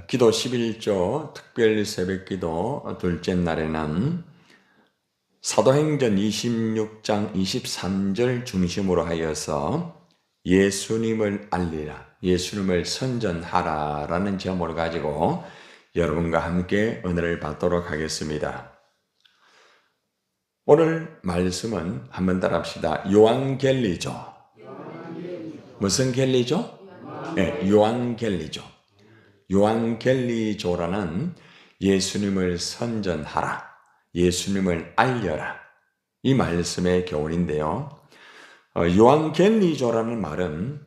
기도 11조 특별 새벽기도 둘째 날에는 사도행전 26장 23절 중심으로 하여서 예수님을 알리라, 예수님을 선전하라라는 제목을 가지고 여러분과 함께 은혜를 받도록 하겠습니다. 오늘 말씀은 한번 따라합시다. 요한겔리죠. 무슨 겔리죠? 네, 요한겔리죠. 요한겔리조라는 예수님을 선전하라, 예수님을 알려라, 이 말씀의 교훈인데요. 요한겔리조라는 말은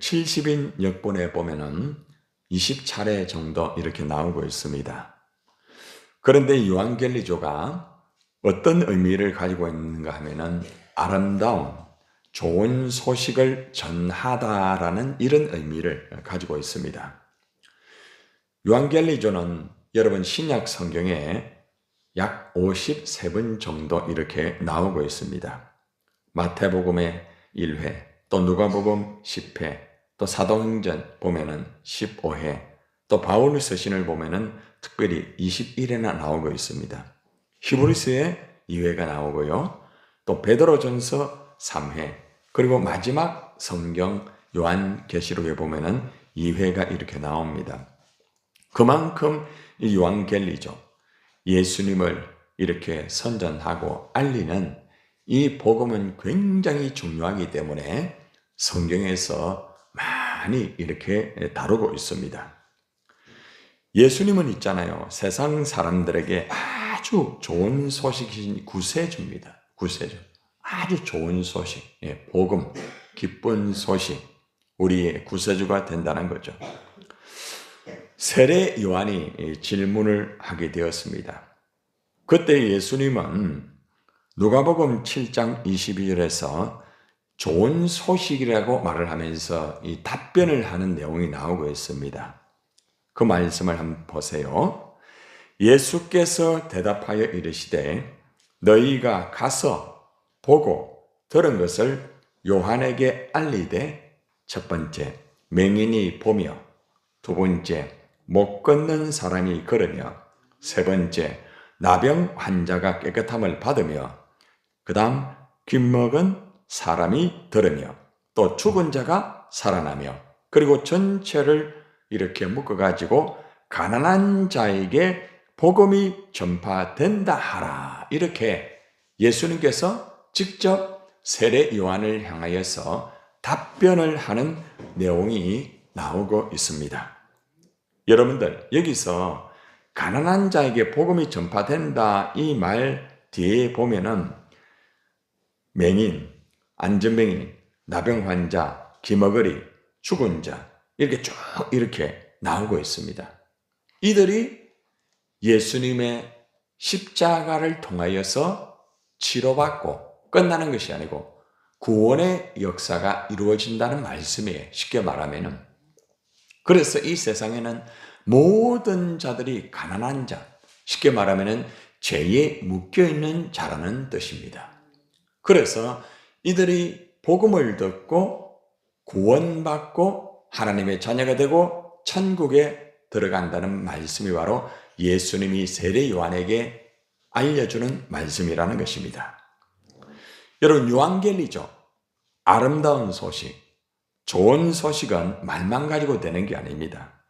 70인 역본에 보면은 20차례 정도 이렇게 나오고 있습니다. 그런데 요한겔리조가 어떤 의미를 가지고 있는가 하면은 아름다운 좋은 소식을 전하다라는 이런 의미를 가지고 있습니다. 요한겔리조는 여러분 신약 성경에 약 53번 정도 이렇게 나오고 있습니다. 마태복음의 1회, 또 누가복음 10회, 또 사도행전 보면은 15회, 또 바울 서신을 보면은 특별히 21회나 나오고 있습니다. 히브리서에 2회가 나오고요. 또 베드로전서 3회, 그리고 마지막 성경 요한계시록에 보면은 2회가 이렇게 나옵니다. 그만큼 이 요한겔리죠, 예수님을 이렇게 선전하고 알리는 이 복음은 굉장히 중요하기 때문에 성경에서 많이 이렇게 다루고 있습니다. 예수님은 있잖아요, 세상 사람들에게 아주 좋은 소식이신 구세주입니다. 구세주. 아주 좋은 소식, 복음, 기쁜 소식, 우리의 구세주가 된다는 거죠. 세례 요한이 질문을 하게 되었습니다. 그때 예수님은 누가복음 7장 22절에서 좋은 소식이라고 말을 하면서 이 답변을 하는 내용이 나오고 있습니다. 그 말씀을 한번 보세요. 예수께서 대답하여 이르시되 너희가 가서 보고 들은 것을 요한에게 알리되 첫 번째 맹인이 보며, 두 번째 못 걷는 사람이 걸으며, 세 번째 나병 환자가 깨끗함을 받으며, 그 다음 귓먹은 사람이 들으며, 또 죽은 자가 살아나며, 그리고 전체를 이렇게 묶어가지고 가난한 자에게 복음이 전파된다 하라, 이렇게 예수님께서 직접 세례 요한을 향하여서 답변을 하는 내용이 나오고 있습니다. 여러분들, 여기서 가난한 자에게 복음이 전파된다 이 말 뒤에 보면은 맹인, 안전뱅이, 나병 환자, 기머거리, 죽은 자, 이렇게 쭉 이렇게 나오고 있습니다. 이들이 예수님의 십자가를 통하여서 치료받고 끝나는 것이 아니고 구원의 역사가 이루어진다는 말씀이에요. 쉽게 말하면은. 그래서 이 세상에는 모든 자들이 가난한 자, 쉽게 말하면은 죄에 묶여있는 자라는 뜻입니다. 그래서 이들이 복음을 듣고 구원받고 하나님의 자녀가 되고 천국에 들어간다는 말씀이 바로 예수님이 세례 요한에게 알려주는 말씀이라는 것입니다. 여러분, 요한겔리죠, 아름다운 소식, 좋은 소식은 말만 가지고 되는 게 아닙니다.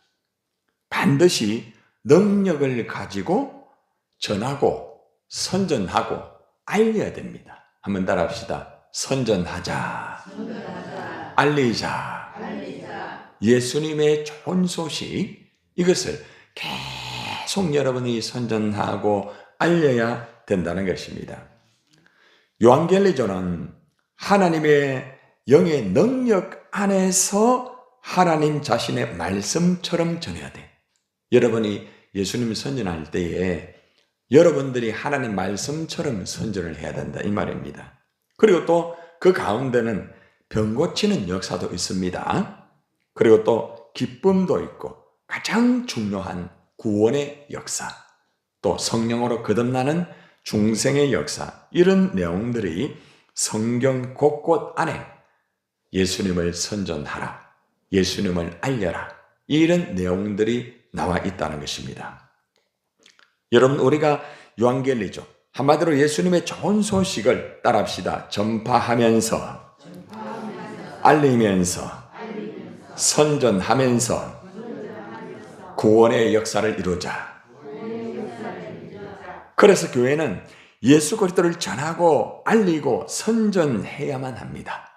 반드시 능력을 가지고 전하고 선전하고 알려야 됩니다. 한번 따라합시다. 선전하자. 알리자. 예수님의 좋은 소식, 이것을 계속 여러분이 선전하고 알려야 된다는 것입니다. 요한겔리조는 하나님의 영의 능력 안에서 하나님 자신의 말씀처럼 전해야 돼. 여러분이 예수님 선전할 때에 여러분들이 하나님 말씀처럼 선전을 해야 된다 이 말입니다. 그리고 또 그 가운데는 병 고치는 역사도 있습니다. 그리고 또 기쁨도 있고 가장 중요한 구원의 역사, 또 성령으로 거듭나는 중생의 역사, 이런 내용들이 성경 곳곳 안에 예수님을 선전하라, 예수님을 알려라, 이런 내용들이 나와 있다는 것입니다. 여러분, 우리가 유앙겔리죠. 한마디로 예수님의 좋은 소식을 따라합시다. 전파하면서, 알리면서, 선전하면서 구원의 역사를 이루자. 그래서 교회는 예수 그리스도를 전하고 알리고 선전해야만 합니다.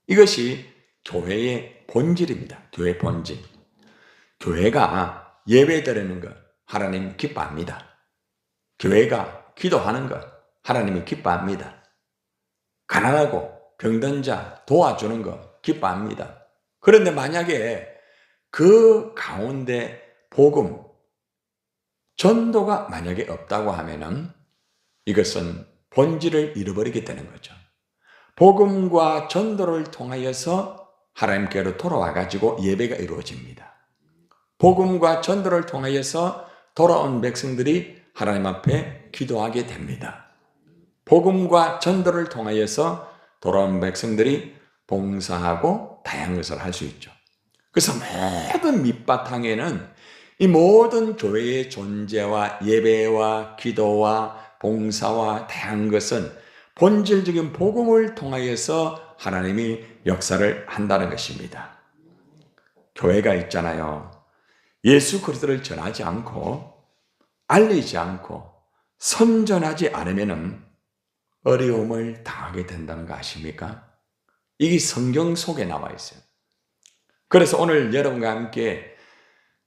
이것이 교회의 본질입니다. 교회의 본질. 교회가 예배드리는 것 하나님 기뻐합니다. 교회가 기도하는 것 하나님이 기뻐합니다. 가난하고 병든 자 도와주는 것 기뻐합니다. 그런데 만약에 그 가운데 복음, 전도가 만약에 없다고 하면은 이것은 본질을 잃어버리게 되는 거죠. 복음과 전도를 통하여서 하나님께로 돌아와 가지고 예배가 이루어집니다. 복음과 전도를 통하여서 돌아온 백성들이 하나님 앞에 기도하게 됩니다. 복음과 전도를 통하여서 돌아온 백성들이 봉사하고 다양한 것을 할 수 있죠. 그래서 모든 밑바탕에는 이 모든 교회의 존재와 예배와 기도와 봉사와 다양한 것은 본질적인 복음을 통하여서 하나님이 역사를 한다는 것입니다. 교회가 있잖아요. 예수 그리스도를 전하지 않고 알리지 않고 선전하지 않으면 어려움을 당하게 된다는 거 아십니까? 이게 성경 속에 나와 있어요. 그래서 오늘 여러분과 함께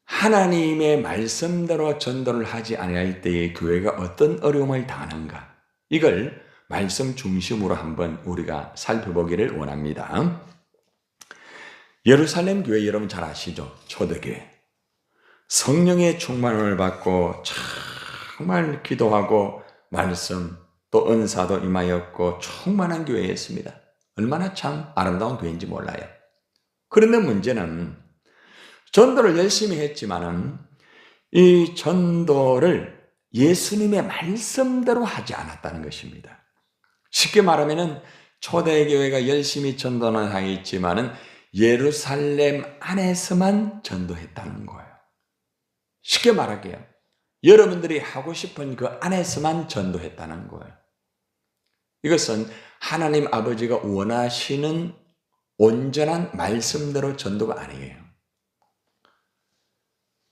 하나님의 말씀대로 전도를 하지 않을 때에 교회가 어떤 어려움을 당하는가, 이걸 말씀 중심으로 한번 우리가 살펴보기를 원합니다. 예루살렘 교회 여러분 잘 아시죠? 초대교회. 성령의 충만을 받고 정말 기도하고 말씀 또 은사도 임하였고 충만한 교회였습니다. 얼마나 참 아름다운 교회인지 몰라요. 그런데 문제는 전도를 열심히 했지만은 이 전도를 예수님의 말씀대로 하지 않았다는 것입니다. 쉽게 말하면은 초대교회가 열심히 전도는 하였지만은 예루살렘 안에서만 전도했다는 거예요. 쉽게 말할게요. 여러분들이 하고 싶은 그 안에서만 전도했다는 거예요. 이것은 하나님 아버지가 원하시는 온전한 말씀대로 전도가 아니에요.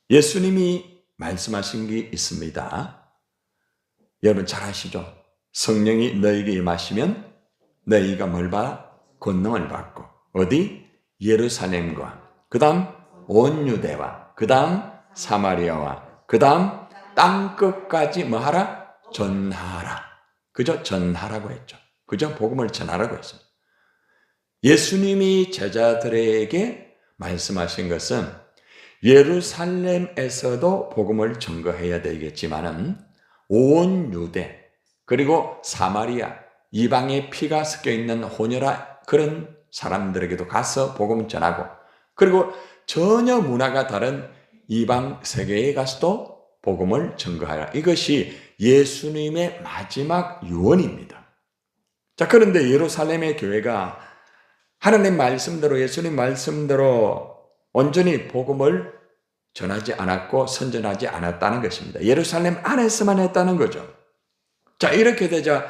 예수님이 말씀하신 게 있습니다. 여러분 잘 아시죠? 성령이 너에게 임하시면 너희가 뭘 받아? 권능을 받고 어디? 예루살렘과 그 다음 온 유대와 그 다음 사마리아와 그 다음 땅끝까지 뭐 하라? 전하라. 그죠? 전하라고 했죠. 그죠? 복음을 전하라고 했어요. 예수님이 제자들에게 말씀하신 것은 예루살렘에서도 복음을 전거해야 되겠지만은 온 유대 그리고 사마리아 이방의 피가 섞여 있는 혼혈아 그런 사람들에게도 가서 복음 전하고 그리고 전혀 문화가 다른 이방 세계에 가서도 복음을 전거하라. 이것이 예수님의 마지막 유언입니다. 자, 그런데 예루살렘의 교회가 하나님 말씀대로 예수님 말씀대로 온전히 복음을 전하지 않았고 선전하지 않았다는 것입니다. 예루살렘 안에서만 했다는 거죠. 자, 이렇게 되자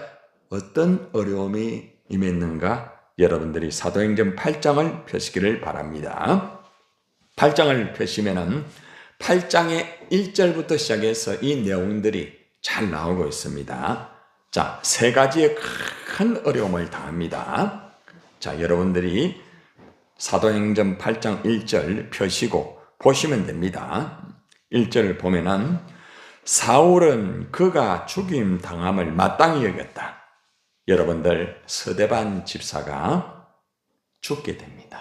어떤 어려움이 임했는가? 여러분들이 사도행전 8장을 펴시기를 바랍니다. 8장을 펴시면은 8장의 1절부터 시작해서 이 내용들이 잘 나오고 있습니다. 자, 세 가지의 큰 어려움을 당합니다. 자, 여러분들이 사도행전 8장 1절 펴시고 보시면 됩니다. 1절을 보면은 사울은 그가 죽임 당함을 마땅히 여겼다. 여러분들 스데반 집사가 죽게 됩니다.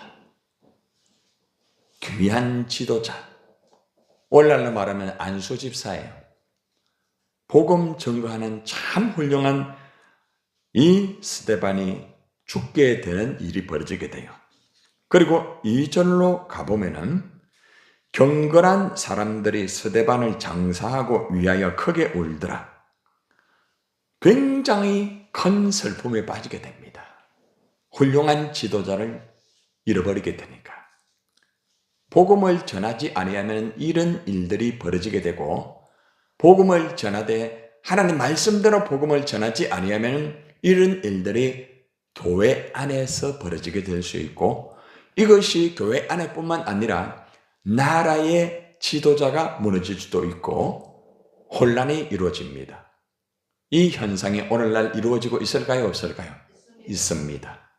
귀한 지도자, 오늘날로 말하면 안수 집사예요. 복음 전거하는 참 훌륭한 이 스데반이 죽게 되는 일이 벌어지게 돼요. 그리고 2절로 가보면은 경건한 사람들이 스데반을 장사하고 위하여 크게 울더라. 굉장히 큰 슬픔에 빠지게 됩니다. 훌륭한 지도자를 잃어버리게 되니까. 복음을 전하지 아니하면 이런 일들이 벌어지게 되고, 복음을 전하되 하나님 말씀대로 복음을 전하지 아니하면 이런 일들이 교회 안에서 벌어지게 될 수 있고, 이것이 교회 안에뿐만 아니라 나라의 지도자가 무너질 수도 있고 혼란이 이루어집니다. 이 현상이 오늘날 이루어지고 있을까요? 없을까요? 있습니다.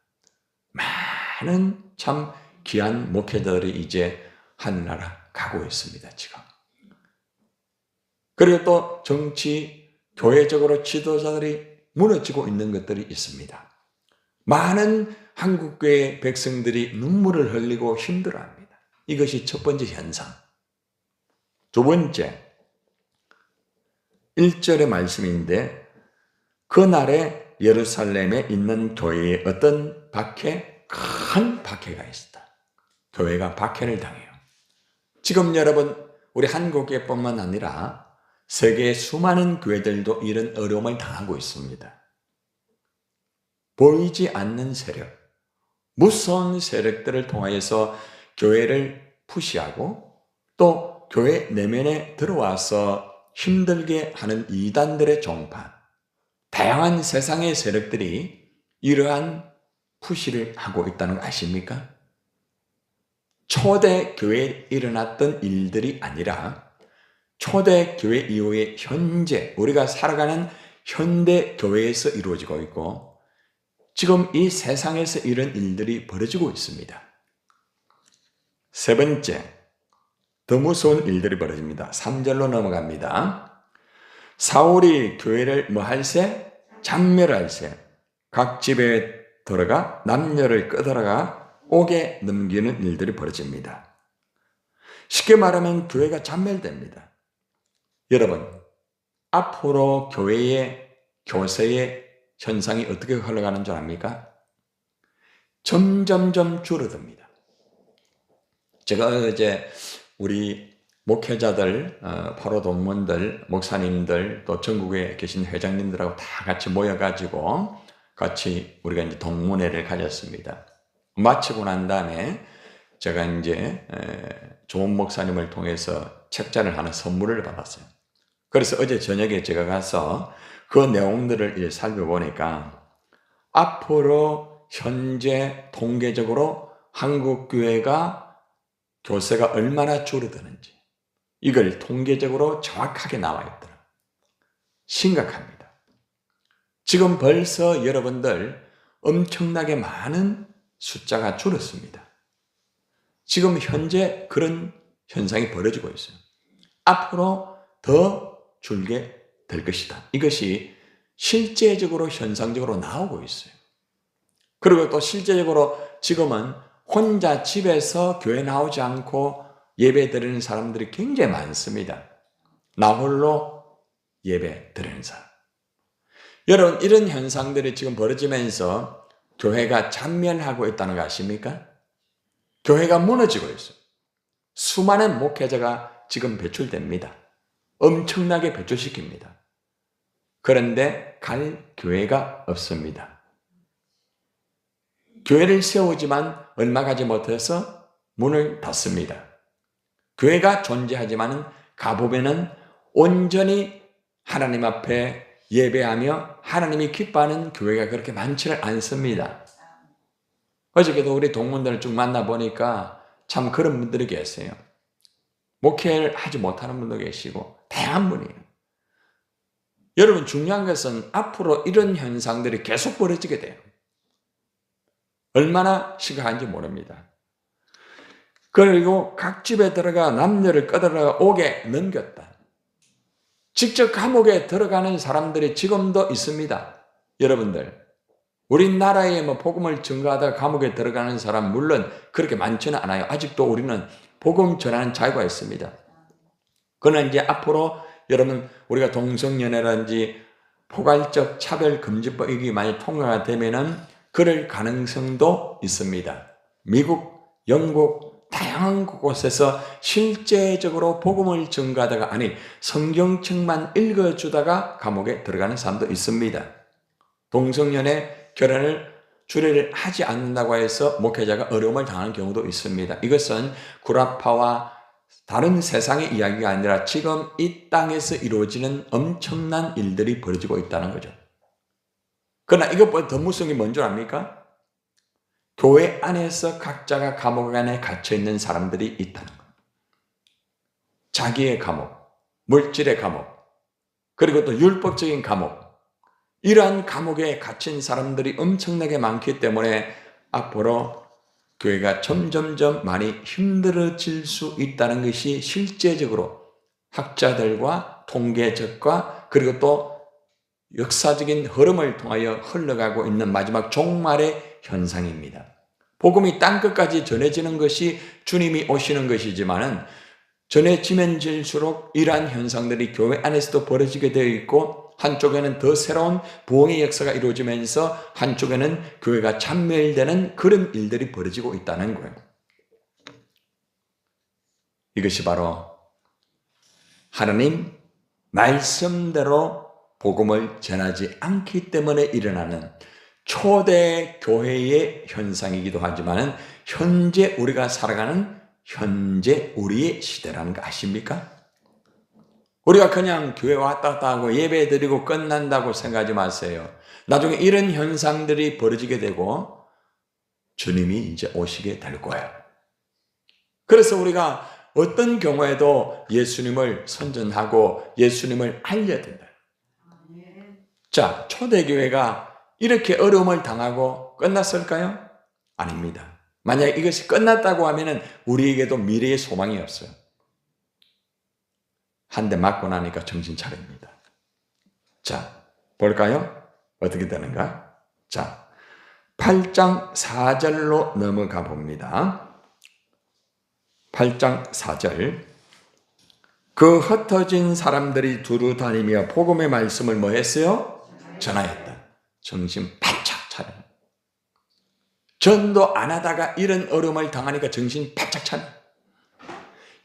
많은 참 귀한 목회자들이 이제 하늘나라 가고 있습니다, 지금. 그리고 또 정치, 교회적으로 지도자들이 무너지고 있는 것들이 있습니다. 많은 한국교회 백성들이 눈물을 흘리고 힘들어합니다. 이것이 첫 번째 현상. 두 번째, 1절의 말씀인데, 그날에 예루살렘에 있는 교회에 어떤 큰 박해가 있었다. 교회가 박해를 당해요. 지금 여러분, 우리 한국교회뿐만 아니라 세계의 수많은 교회들도 이런 어려움을 당하고 있습니다. 보이지 않는 세력, 무서운 세력들을 통하여서 교회를 푸시하고 또 교회 내면에 들어와서 힘들게 하는 이단들의 종파, 다양한 세상의 세력들이 이러한 푸시를 하고 있다는 거 아십니까? 초대교회에 일어났던 일들이 아니라 초대교회 이후에 현재 우리가 살아가는 현대교회에서 이루어지고 있고, 지금 이 세상에서 이런 일들이 벌어지고 있습니다. 세 번째, 더 무서운 일들이 벌어집니다. 3절로 넘어갑니다. 사울이 교회를 뭐 할세? 잔멸할세. 각 집에 들어가 남녀를 끌어다가 옥에 넘기는 일들이 벌어집니다. 쉽게 말하면 교회가 잔멸됩니다. 여러분, 앞으로 교회의 교세의 현상이 어떻게 흘러가는 줄 압니까? 점점점 줄어듭니다. 제가 어제 우리 목회자들, 바로 동문들, 목사님들, 또 전국에 계신 회장님들하고 다 같이 모여가지고 같이 우리가 이제 동문회를 가졌습니다. 마치고 난 다음에 제가 이제 좋은 목사님을 통해서 책자를 하나 선물을 받았어요. 그래서 어제 저녁에 제가 가서 그 내용들을 살펴보니까 앞으로 현재 통계적으로 한국교회가 교세가 얼마나 줄어드는지 이걸 통계적으로 정확하게 나와 있더라고요. 심각합니다. 지금 벌써 여러분들 엄청나게 많은 숫자가 줄었습니다. 지금 현재 그런 현상이 벌어지고 있어요. 앞으로 더 줄게 될 것이다. 이것이 실제적으로 현상적으로 나오고 있어요. 그리고 또 실제적으로 지금은 혼자 집에서 교회 나오지 않고 예배 드리는 사람들이 굉장히 많습니다. 나 홀로 예배 드리는 사람. 여러분, 이런 현상들이 지금 벌어지면서 교회가 잔멸하고 있다는 거 아십니까? 교회가 무너지고 있어요. 수많은 목회자가 지금 배출됩니다. 엄청나게 배출시킵니다. 그런데 갈 교회가 없습니다. 교회를 세우지만 얼마 가지 못해서 문을 닫습니다. 교회가 존재하지만 가보면은 온전히 하나님 앞에 예배하며 하나님이 기뻐하는 교회가 그렇게 많지를 않습니다. 어저께도 우리 동문들을 쭉 만나보니까 참 그런 분들이 계세요. 목회를 하지 못하는 분도 계시고 다양한 분이에요. 여러분, 중요한 것은 앞으로 이런 현상들이 계속 벌어지게 돼요. 얼마나 심각한지 모릅니다. 그리고 각 집에 들어가 남녀를 끌어다가 옥에 넘겼다. 직접 감옥에 들어가는 사람들이 지금도 있습니다. 여러분들, 우리나라에 복음을 증거하다가 감옥에 들어가는 사람 물론 그렇게 많지는 않아요. 아직도 우리는 복음 전하는 자유가 있습니다. 그러나 이제 앞으로 여러분, 우리가 동성연애라든지 포괄적 차별금지법 이게 많이 통과가 되면은 그럴 가능성도 있습니다. 미국, 영국, 다양한 곳에서 실제적으로 복음을 증거하다가 아니 성경책만 읽어주다가 감옥에 들어가는 사람도 있습니다. 동성연애 결혼을 주례를 하지 않는다고 해서 목회자가 어려움을 당하는 경우도 있습니다. 이것은 구라파와 다른 세상의 이야기가 아니라 지금 이 땅에서 이루어지는 엄청난 일들이 벌어지고 있다는 거죠. 그러나 이것보다 더 무서운 게 뭔 줄 압니까? 교회 안에서 각자가 감옥 안에 갇혀 있는 사람들이 있다는 거예요. 자기의 감옥, 물질의 감옥, 그리고 또 율법적인 감옥, 이러한 감옥에 갇힌 사람들이 엄청나게 많기 때문에 앞으로 교회가 점점점 많이 힘들어질 수 있다는 것이 실제적으로 학자들과 통계적과 그리고 또 역사적인 흐름을 통하여 흘러가고 있는 마지막 종말의 현상입니다. 복음이 땅끝까지 전해지는 것이 주님이 오시는 것이지만은 전해지면 질수록 이러한 현상들이 교회 안에서도 벌어지게 되어 있고 한쪽에는 더 새로운 부흥의 역사가 이루어지면서 한쪽에는 교회가 참멸되는 그런 일들이 벌어지고 있다는 거예요. 이것이 바로 하나님 말씀대로 복음을 전하지 않기 때문에 일어나는 초대 교회의 현상이기도 하지만 현재 우리가 살아가는 현재 우리의 시대라는 거 아십니까? 우리가 그냥 교회 왔다 갔다 하고 예배 드리고 끝난다고 생각하지 마세요. 나중에 이런 현상들이 벌어지게 되고 주님이 이제 오시게 될 거예요. 그래서 우리가 어떤 경우에도 예수님을 선전하고 예수님을 알려야 된다. 자, 초대교회가 이렇게 어려움을 당하고 끝났을까요? 아닙니다. 만약 이것이 끝났다고 하면 우리에게도 미래의 소망이 없어요. 한 대 맞고 나니까 정신 차립니다. 자, 볼까요? 어떻게 되는가? 자, 8장 4절로 넘어가 봅니다. 8장 4절. 그 흩어진 사람들이 두루 다니며 복음의 말씀을 뭐 했어요? 전하였다. 정신 바짝 차려. 전도 안 하다가 이런 어려움을 당하니까 정신 바짝 차려.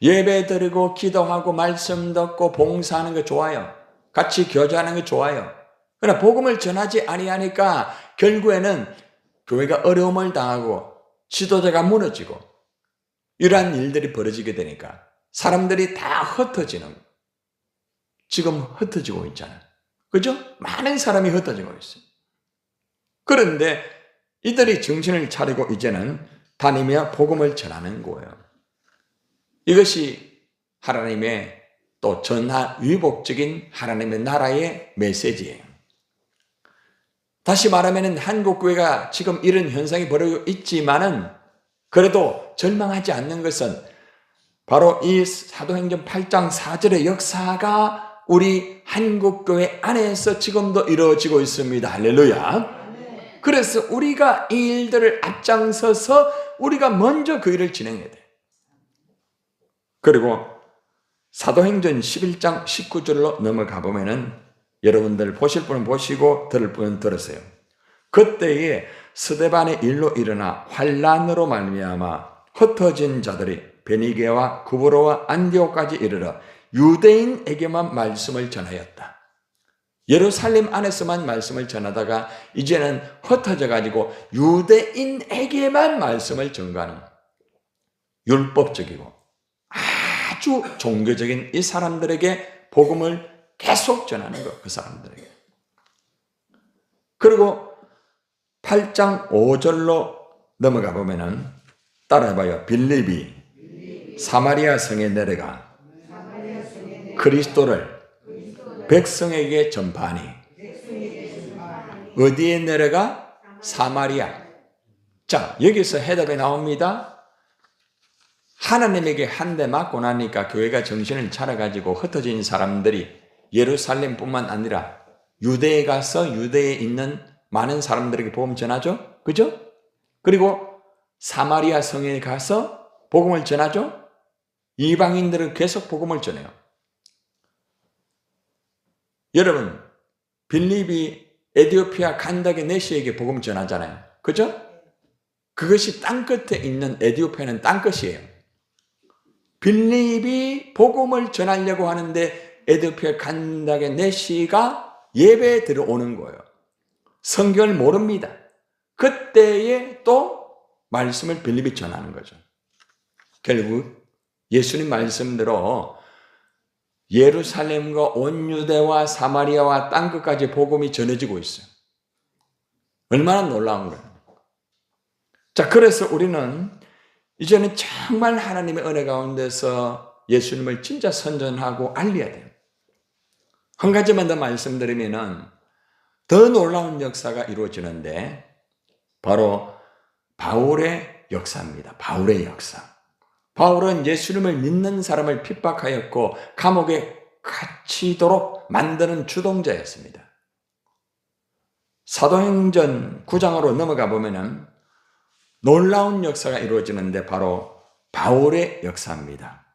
예배 드리고 기도하고 말씀 듣고 봉사하는 거 좋아요. 같이 교제하는 거 좋아요. 그러나 복음을 전하지 아니하니까 결국에는 교회가 어려움을 당하고 지도자가 무너지고 이러한 일들이 벌어지게 되니까 사람들이 다 흩어지는, 지금 흩어지고 있잖아요. 그죠? 많은 사람이 흩어지고 있어요. 그런데 이들이 정신을 차리고 이제는 다니며 복음을 전하는 거예요. 이것이 하나님의 또 전하위복적인 하나님의 나라의 메시지예요. 다시 말하면 한국교회가 지금 이런 현상이 벌어지고 있지만은 그래도 절망하지 않는 것은 바로 이 사도행전 8장 4절의 역사가 우리 한국교회 안에서 지금도 이루어지고 있습니다. 할렐루야. 그래서 우리가 이 일들을 앞장서서 우리가 먼저 그 일을 진행해야 돼. 그리고 사도행전 11장 19절로 넘어가 보면은 여러분들 보실 분은 보시고 들을 분은 들으세요. 그때에 스데반의 일로 일어나 환란으로 말미암아 흩어진 자들이 베니게와 구브로와 안디옥까지 이르러 유대인에게만 말씀을 전하였다. 예루살렘 안에서만 말씀을 전하다가 이제는 흩어져 가지고 유대인에게만 말씀을 전가하는 율법적이고 아주 종교적인 이 사람들에게 복음을 계속 전하는 것, 그 사람들에게. 그리고 8장 5절로 넘어가 보면은 따라해봐요. 빌립이 사마리아 성에 내려가 그리스도를 백성에게 전파하니. 어디에 내려가? 사마리아. 자, 여기서 해답이 나옵니다. 하나님에게 한 대 맞고 나니까 교회가 정신을 차려가지고 흩어진 사람들이 예루살렘뿐만 아니라 유대에 가서 유대에 있는 많은 사람들에게 복음 전하죠. 그죠? 그리고 사마리아 성에 가서 복음을 전하죠. 이방인들은 계속 복음을 전해요. 여러분, 빌립이 에티오피아 간다게 네시에게 복음 전하잖아요. 그죠? 그것이 땅끝에 있는 에티오피아는 땅끝이에요. 빌립이 복음을 전하려고 하는데 에티오피아 간다게 네시가 예배에 들어오는 거예요. 성경을 모릅니다. 그때에 또 말씀을 빌립이 전하는 거죠. 결국 예수님 말씀대로 예루살렘과 온 유대와 사마리아와 땅끝까지 복음이 전해지고 있어요. 얼마나 놀라운 거예요. 자, 그래서 우리는 이제는 정말 하나님의 은혜 가운데서 예수님을 진짜 선전하고 알려야 돼요. 한 가지만 더 말씀드리면은 더 놀라운 역사가 이루어지는데 바로 바울의 역사입니다. 바울의 역사. 바울은 예수님을 믿는 사람을 핍박하였고 감옥에 갇히도록 만드는 주동자였습니다. 사도행전 9장으로 넘어가 보면은 놀라운 역사가 이루어지는데 바로 바울의 역사입니다.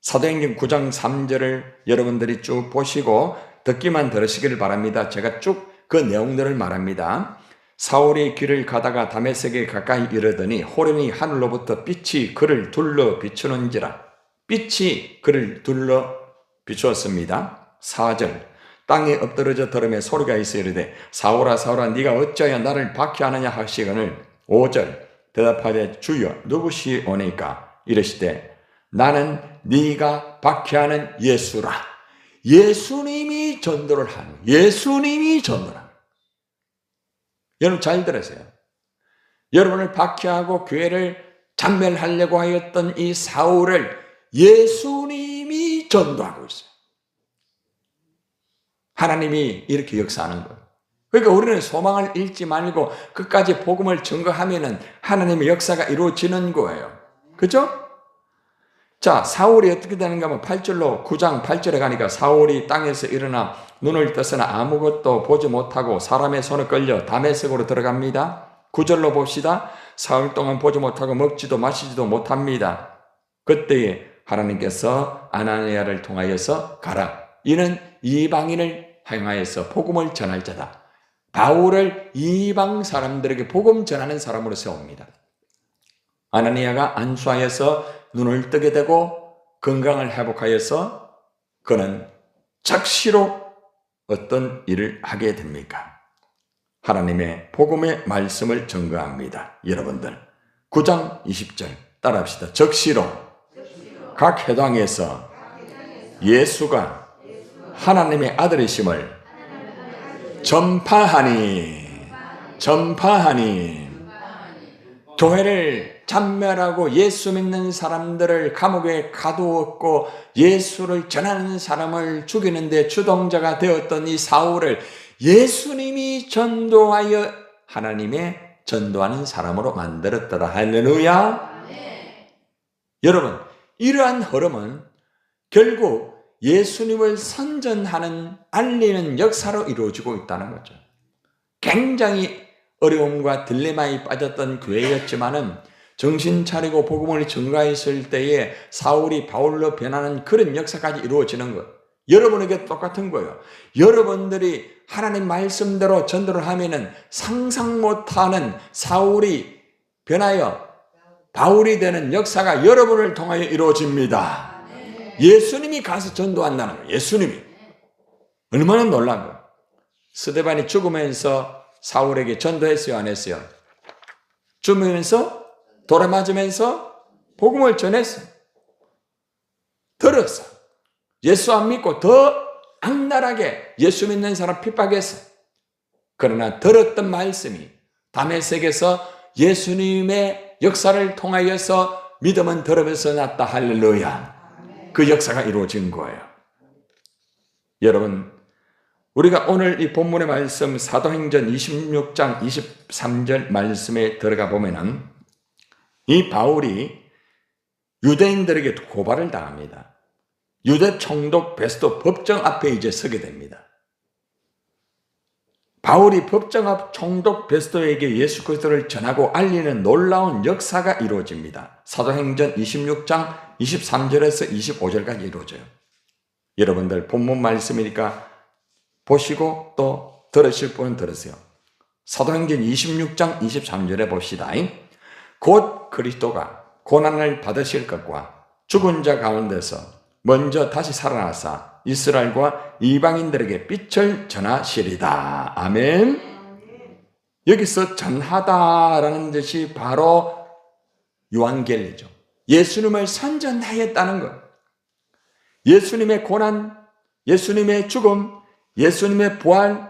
사도행전 9장 3절을 여러분들이 쭉 보시고 듣기만 들으시기를 바랍니다. 제가 쭉 그 내용들을 말합니다. 사울이 길을 가다가 다메섹에 가까이 이르더니 호련히 하늘로부터 빛이 그를 둘러 비추는지라. 빛이 그를 둘러 비추었습니다. 4절 땅에 엎드러져 들으며 소리가 있어 이르되 사울아 사울아 네가 어찌하여 나를 박해하느냐 하시거늘 5절 대답하되 주여 누구시오니까 이르시되 나는 네가 박해하는 예수라. 예수님이 전도를 하는 예수님이 전도를 하는 여러분 잘 들으세요. 여러분을 박해하고 교회를 잔멸하려고 하였던 이 사울을 예수님이 전도하고 있어요. 하나님이 이렇게 역사하는 거예요. 그러니까 우리는 소망을 잃지 말고 끝까지 복음을 증거하면은 하나님의 역사가 이루어지는 거예요. 그죠? 자, 사울이 어떻게 되는가 하면 8절로 9장 8절에 가니까 사울이 땅에서 일어나 눈을 떴으나 아무것도 보지 못하고 사람의 손에 끌려 다메섹으로 들어갑니다. 9절로 봅시다. 사흘 동안 보지 못하고 먹지도 마시지도 못합니다. 그때에 하나님께서 아나니아를 통하여서 가라. 이는 이방인을 향하여서 복음을 전할 자다. 바울을 이방 사람들에게 복음 전하는 사람으로 세웁니다. 아나니아가 안수하여서 눈을 뜨게 되고 건강을 회복하여서 그는 즉시로 어떤 일을 하게 됩니까? 하나님의 복음의 말씀을 증거합니다. 여러분들 9장 20절 따라합시다. 즉시로 각 회당에서 예수가 하나님의 아들이심을 전파하니 교회를 잔멸하고 예수 믿는 사람들을 감옥에 가두었고 예수를 전하는 사람을 죽이는데 주동자가 되었던 이 사울을 예수님이 전도하여 하나님의 전도하는 사람으로 만들었더라. 할렐루야. 여러분, 이러한 흐름은 결국 예수님을 선전하는 알리는 역사로 이루어지고 있다는 거죠. 굉장히 어려움과 딜레마에 빠졌던 교회였지만은 정신 차리고 복음을 증거했을 때에 사울이 바울로 변하는 그런 역사까지 이루어지는 것. 여러분에게 똑같은 거예요. 여러분들이 하나님 말씀대로 전도를 하면은 상상 못하는 사울이 변하여 바울이 되는 역사가 여러분을 통하여 이루어집니다. 예수님이 가서 전도한다는 거예요. 예수님이. 얼마나 놀란 거예요. 스데반이 죽으면서 사울에게 전도했어요, 안 했어요? 죽으면서 돌아맞으면서 복음을 전했어. 들었어. 예수 안 믿고 더 악랄하게 예수 믿는 사람 핍박했어. 그러나 들었던 말씀이 다메섹에서 예수님의 역사를 통하여서 믿음은 들으면서 났다. 할렐루야. 그 역사가 이루어진 거예요. 여러분, 우리가 오늘 이 본문의 말씀 사도행전 26장 23절 말씀에 들어가 보면은 이 바울이 유대인들에게 고발을 당합니다. 유대 총독 베스도 법정 앞에 이제 서게 됩니다. 바울이 법정 앞 총독 베스도에게 예수 그리스도를 전하고 알리는 놀라운 역사가 이루어집니다. 사도행전 26장 23절에서 25절까지 이루어져요. 여러분들 본문 말씀이니까 보시고 또 들으실 분은 들으세요. 사도행전 26장 23절에 봅시다. 곧 그리스도가 고난을 받으실 것과 죽은 자 가운데서 먼저 다시 살아나사 이스라엘과 이방인들에게 빛을 전하시리다. 아멘. 여기서 전하다라는 것이 바로 요한계리죠. 예수님을 선전하였다는 것. 예수님의 고난, 예수님의 죽음, 예수님의 부활,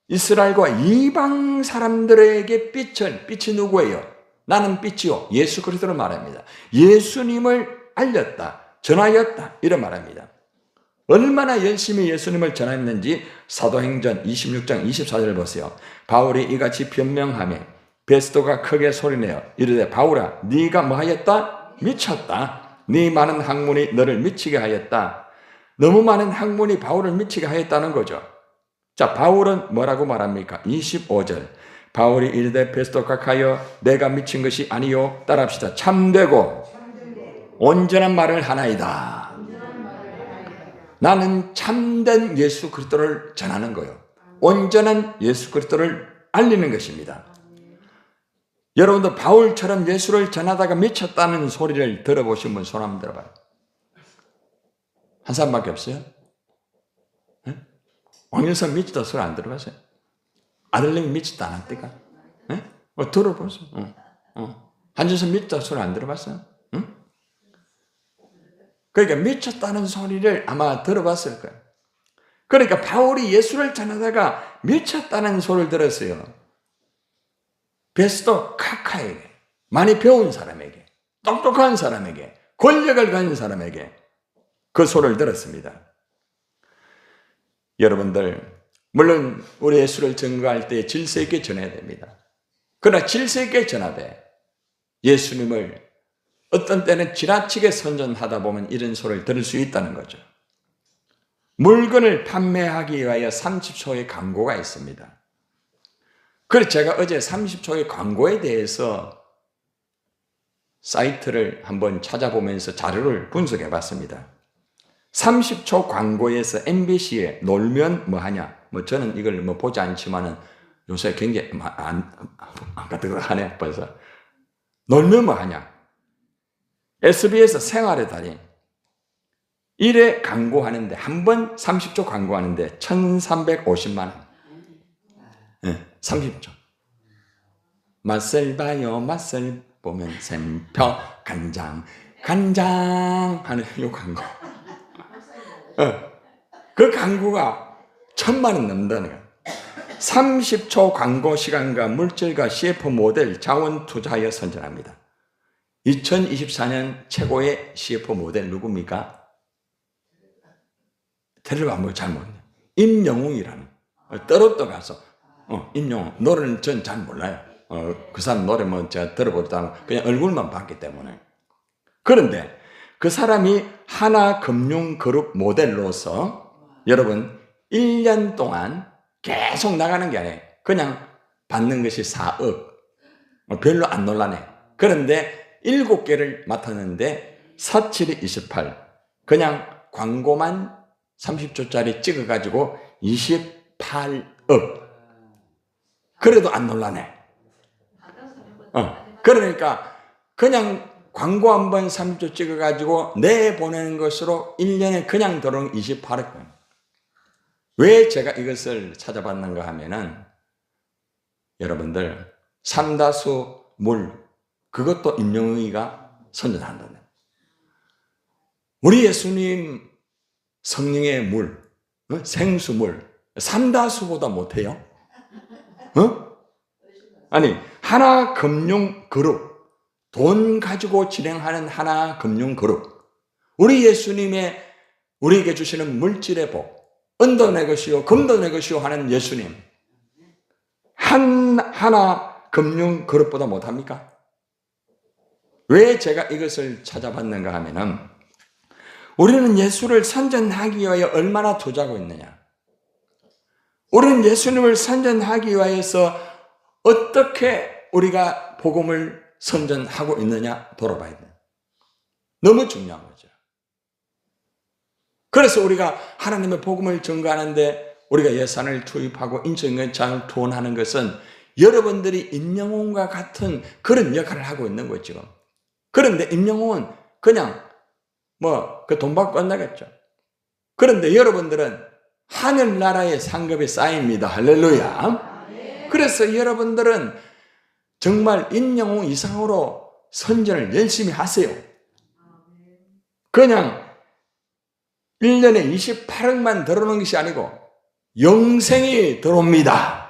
이스라엘과 이방 사람들에게 빛이 누구예요? 나는 빛이요. 예수 그리스도를 말합니다. 예수님을 알렸다, 전하였다, 이런 말합니다. 얼마나 열심히 예수님을 전했는지 사도행전 26장 24절을 보세요. 바울이 이같이 변명하며 베스도가 크게 소리내어 이르되 바울아 네가 뭐하였다? 미쳤다. 네 많은 학문이 너를 미치게 하였다. 너무 많은 학문이 바울을 미치게 하였다는 거죠. 자, 바울은 뭐라고 말합니까? 25절 바울이 이르되 베스도 각하여 내가 미친 것이 아니요 따라합시다. 참되고 온전한 말을 하나이다. 나는 참된 예수 그리스도를 전하는 거예요. 온전한 예수 그리스도를 알리는 것입니다. 여러분도 바울처럼 예수를 전하다가 미쳤다는 소리를 들어보신 분 손 한번 들어봐요. 한 사람밖에 없어요? 네? 왕윤선 미쳤다 소리 안 들어봤어요? 아들님이 미쳤다 안 합니까? 네? 들어보세요. 한준선 미쳤다 소리 안 들어봤어요? 응? 그러니까 미쳤다는 소리를 아마 들어봤을 거예요. 그러니까 바울이 예수를 전하다가 미쳤다는 소리를 들었어요. 베스도 카카에게, 많이 배운 사람에게, 똑똑한 사람에게, 권력을 가진 사람에게 그 소리를 들었습니다. 여러분들, 물론 우리 예수를 증거할 때 질서 있게 전해야 됩니다. 그러나 질서 있게 전하되 예수님을 어떤 때는 지나치게 선전하다 보면 이런 소리를 들을 수 있다는 거죠. 물건을 판매하기 위하여 30초의 광고가 있습니다. 그래서 제가 어제 30초의 광고에 대해서 사이트를 한번 찾아보면서 자료를 분석해 봤습니다. 30초 광고에서 MBC에 놀면 뭐하냐? 저는 이걸 보지 않지만은 요새 굉장히 안 가득하네 벌써. 놀면 뭐하냐? SBS 생활의 달인 1회 광고하는데 한 번 30초 광고하는데 1,350만 원. 네, 30초. 맛을 봐요. 맛을 보면 샘표 간장 하는 이 광고. 그 광고가 1,000만 원 넘는다는 거예요. 30초 광고 시간과 물질과 CF 모델 자원 투자하여 선전합니다. 2024년 최고의 CF 모델 누굽니까? 테레비가 잘 모르네. 임영웅이라는 떨어져 가서 임영웅 노래는 전 잘 몰라요. 그 사람 노래 제가 들어보다 그냥 얼굴만 봤기 때문에. 그런데 그 사람이 하나금융그룹 모델로서 여러분 1년 동안 계속 나가는 게 아니에요. 그냥 받는 것이 4억. 별로 안 놀라네. 그런데 7개를 맡았는데 47이 28. 그냥 광고만 30초짜리 찍어가지고 28억. 그래도 안 놀라네. 그러니까 그냥 광고 한 번 30초 찍어가지고 내보내는 것으로 1년에 그냥 들어온 28억 원. 왜 제가 이것을 찾아봤는가 하면은 여러분들 삼다수 물 그것도 임영웅이가 선전한다는. 우리 예수님 성령의 물, 생수물, 삼다수보다 못해요? 아니, 하나금융그룹, 돈 가지고 진행하는 하나금융그룹, 우리 예수님의 우리에게 주시는 물질의 복, 은도 내 것이요, 금도 내 것이요 하는 예수님, 하나금융그룹보다 못합니까? 왜 제가 이것을 찾아봤는가 하면은 우리는 예수를 선전하기 위하여 얼마나 투자하고 있느냐? 우리는 예수님을 선전하기 위하여서 어떻게 우리가 복음을 선전하고 있느냐 돌아봐야 돼요. 너무 중요한 거죠. 그래서 우리가 하나님의 복음을 전가하는데 우리가 예산을 투입하고 인적인 잘 투혼하는 것은 여러분들이 임영웅과 같은 그런 역할을 하고 있는 거죠. 그런데 임영웅은 그냥 그 돈 받고 끝나겠죠. 그런데 여러분들은 하늘나라의 상급이 쌓입니다. 할렐루야. 그래서 여러분들은 정말 인영웅 이상으로 선전을 열심히 하세요. 그냥 1년에 28억만 들어오는 것이 아니고 영생이 들어옵니다.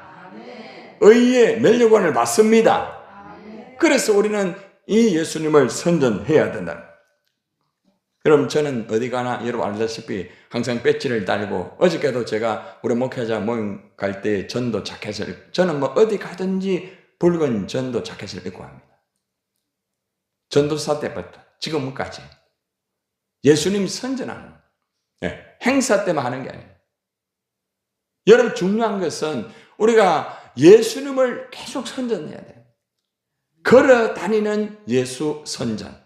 의의 면류관을 받습니다. 그래서 우리는 이 예수님을 선전해야 된다. 여러분, 저는 어디 가나 여러분 알다시피 항상 배지를 달고, 어저께도 제가 우리 목회자 모임 갈 때 전도 자켓을, 저는 뭐 어디 가든지 붉은 전도 자켓을 입고 합니다. 전도사 때부터 지금까지 예수님 선전하는, 행사 때만 하는 게 아니에요. 여러분, 중요한 것은 우리가 예수님을 계속 선전해야 돼요. 걸어 다니는 예수 선전.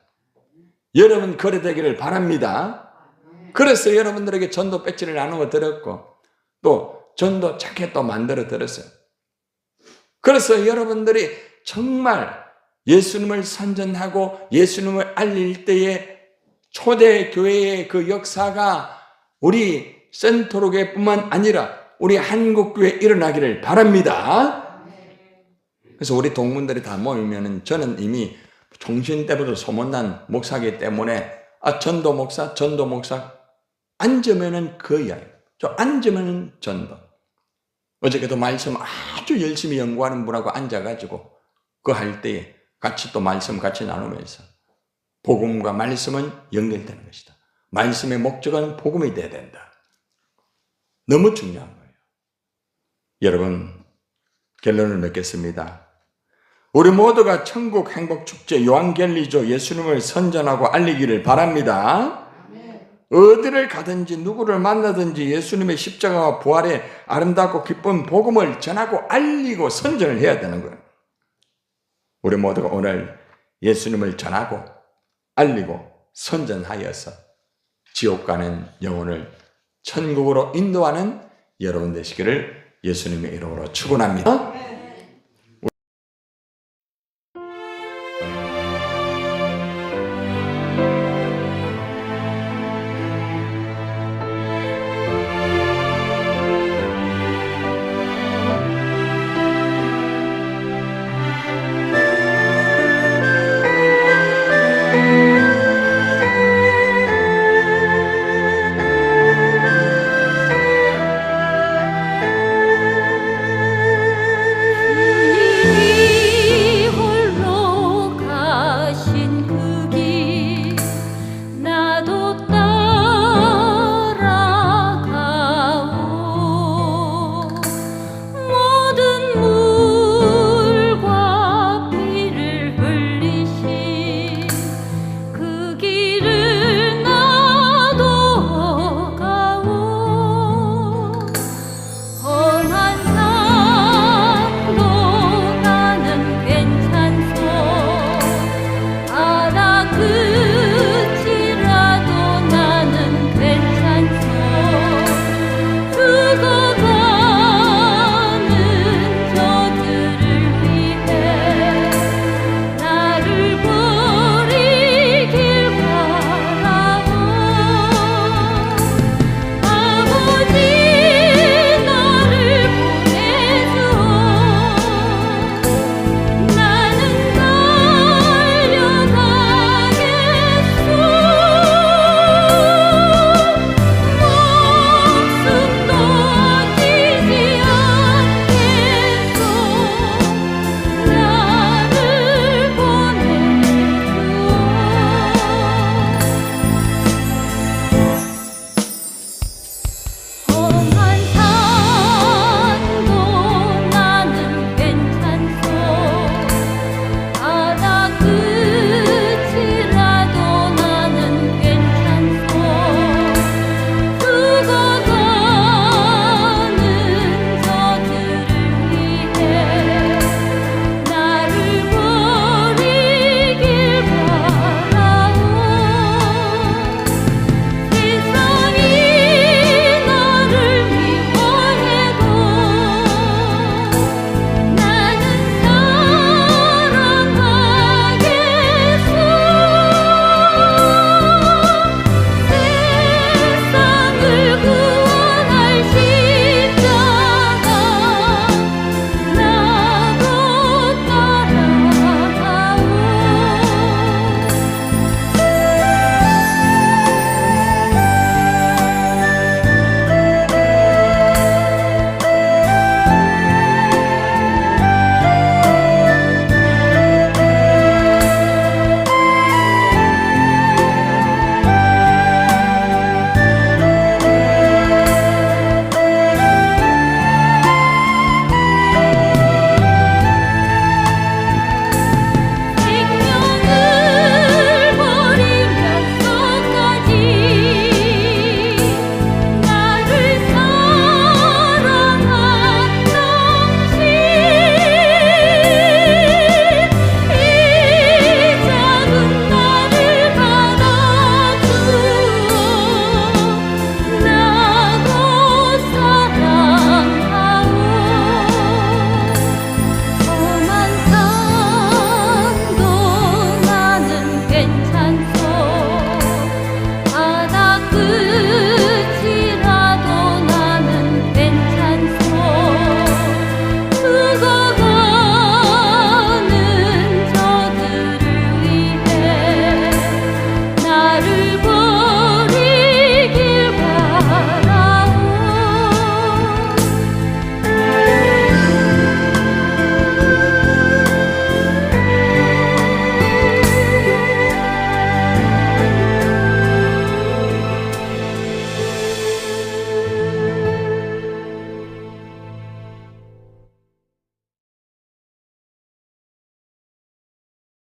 여러분 그래 되기를 바랍니다. 그래서 여러분들에게 전도 배지를 나누어 드렸고, 또 전도 자켓도 만들어 드렸어요. 그래서 여러분들이 정말 예수님을 선전하고 예수님을 알릴 때에 초대교회의 그 역사가 우리 센토르교회뿐만 아니라 우리 한국교회에 일어나기를 바랍니다. 그래서 우리 동문들이 다 모이면은 저는 이미 종신 때부터 소문난 목사기 때문에 전도 목사 앉으면은 그 이야기. 저 앉으면은 전도. 어저께도 말씀 아주 열심히 연구하는 분하고 앉아가지고 그 할 때에 같이 또 말씀 같이 나누면서 복음과 말씀은 연결되는 것이다. 말씀의 목적은 복음이 돼야 된다. 너무 중요한 거예요. 여러분, 결론을 맺겠습니다. 우리 모두가 천국 행복축제 요한겔리조 예수님을 선전하고 알리기를 바랍니다. 어디를 가든지 누구를 만나든지 예수님의 십자가와 부활의 아름답고 기쁜 복음을 전하고 알리고 선전을 해야 되는 거예요. 우리 모두가 오늘 예수님을 전하고 알리고 선전하여서 지옥 가는 영혼을 천국으로 인도하는 여러분 되시기를 예수님의 이름으로 축원합니다.